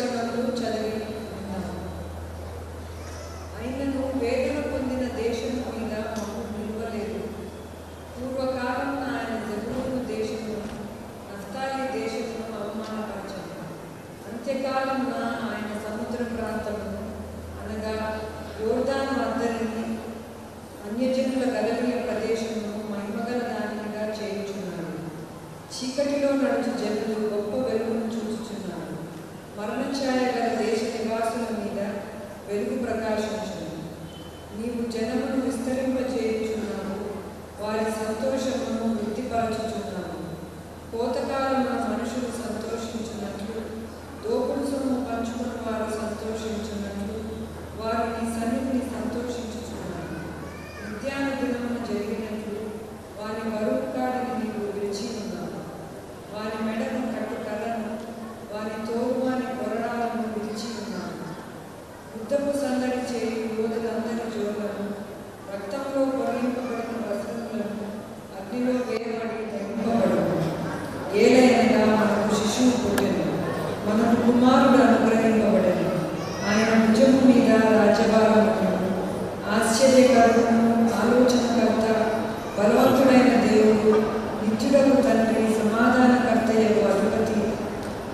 వచనములు చదివి ఉన్నాము. ఆయనను వేదన పొందిన దేశం మీద మమ్ము నిలవలేదు. పూర్వకాలంలో ఆయన జబూలూను దేశము, నఫ్తాలి దేశమును అవమానపరచాడు. అంత్యకాలంలో ఆయన సముద్ర ప్రాంతమును అనగా యోర్దాను అద్దరిని, అన్యజనుల గలలియ ప్రదేశమును మహిమగల దానిగా చేయుచున్నాడు. చీకటిలో నడుచు జనులు గొప్ప వెలుగును చూచుచున్నారు. మరణఛాయ గల దేశ నివాసుల మీద వెలుగు ప్రకాశించును. నీవు జనమును విస్తరింపజేయుచున్నావు, వారి సంతోషమును వృద్ధిపరచుచున్నావు. కోతకాలంలో మనుషులు సంతోషించున్నట్లు, దోపుడు సొమ్ము పంచుకున్న వారు సంతోషించున్నట్లు వారు నీ సన్నిధిని సంతోషించుచున్నారు. ఉద్యాన దినమున జరిగినట్లు వారి బరువు కాడిని నీవు విరిచి ఉన్నావు. వారి మెడను కట్టు కర్రను, వారి తోలువాని కొరడాలను విరిచి ఉన్నావు. యుద్ధపు సందడి చేయి యోధులందరి జోలను, రక్తంలో పొరలింపబడిన వస్త్రములను అగ్నిలో వేయబడి దహింపబడను. ఏలైనగా మనకు శిశువు పుట్టెను, మనకు కుమారుడు అనుగ్రహింపబడెను. ఆయన భుజము మీద రాజ్యభారమును. ఆశ్చర్యకరుడును, ఆలోచనకర్త, బలవంతుడైన దేవుడు, నిత్యుడకు తండ్రి, సమాధానకర్తయకు అధిపతి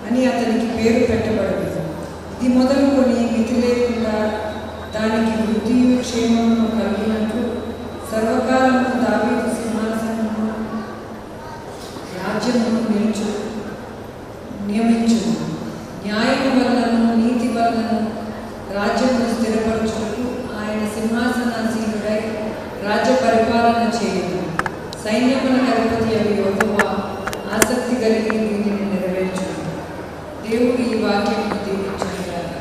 అని అతనికి పేరు పెట్టబడదు. ఇది మొదలుకొని మితి లేకుండా దానికి వృద్ధియు క్షేమము కలిగినట్లు సర్వకాలము దావీదు సింహాసనము రాజ్యమును నియమించు. న్యాయము వలనను నీతి వలనను రాజ్యమును స్థిరపరచుటకు ఆయన సింహాసనాసీనుడై రాజ్య పరిపాలన చేయను. సైన్యములకు అధిపతి అవి యెహోవా ఆసక్తి కలిగి వీటిని నెరవేర్చు. దేవుడు ఈ వాక్యమును దీవించుగాక.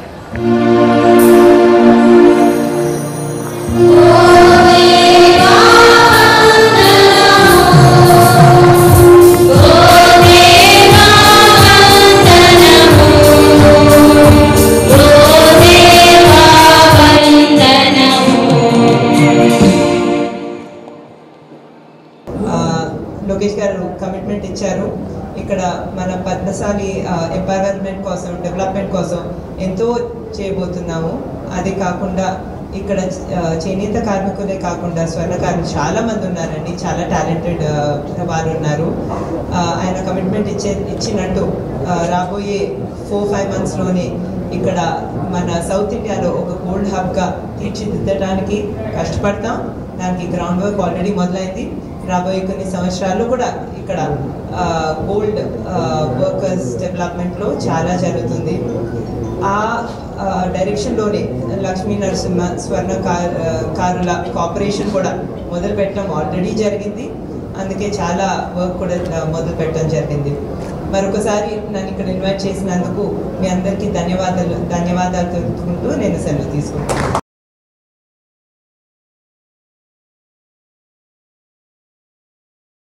లోకేష్ గారు కమిట్మెంట్ ఇచ్చారు. ఇక్కడ మన పద్మశాలి ఎంపవర్మెంట్ కోసం, డెవలప్మెంట్ కోసం ఎంతో చేయబోతున్నాము. అది కాకుండా ఇక్కడ చేనేత కార్మికులే కాకుండా స్వర్ణకారులు చాలా మంది ఉన్నారండి, చాలా టాలెంటెడ్ వారు ఉన్నారు. ఆయన కమిట్మెంట్ ఇచ్చినట్టు రాబోయే 4-5 monthsలోనే ఇక్కడ మన సౌత్ ఇండియాలో ఒక గోల్డ్ హబ్గా తీర్చిదిద్దడానికి కష్టపడతాం. దానికి గ్రౌండ్ వర్క్ ఆల్రెడీ మొదలైంది. రాబోయే కొన్ని సంవత్సరాల్లో కూడా ఇక్కడ గోల్డ్ వర్కర్స్ డెవలప్మెంట్లో చాలా జరుగుతుంది. ఆ డైరెక్షన్లోనే లక్ష్మీ నరసింహ స్వర్ణకారుల కార్పొరేషన్ కూడా మొదలు పెట్టడం ఆల్రెడీ జరిగింది. అందుకే చాలా వర్క్ కూడా మొదలు పెట్టడం జరిగింది. మరొకసారి నన్ను ఇక్కడ ఇన్వైట్ చేసినందుకు మీ అందరికీ ధన్యవాదాలు తెలుపుకుంటూ నేను సెలవు తీసుకుంటాను.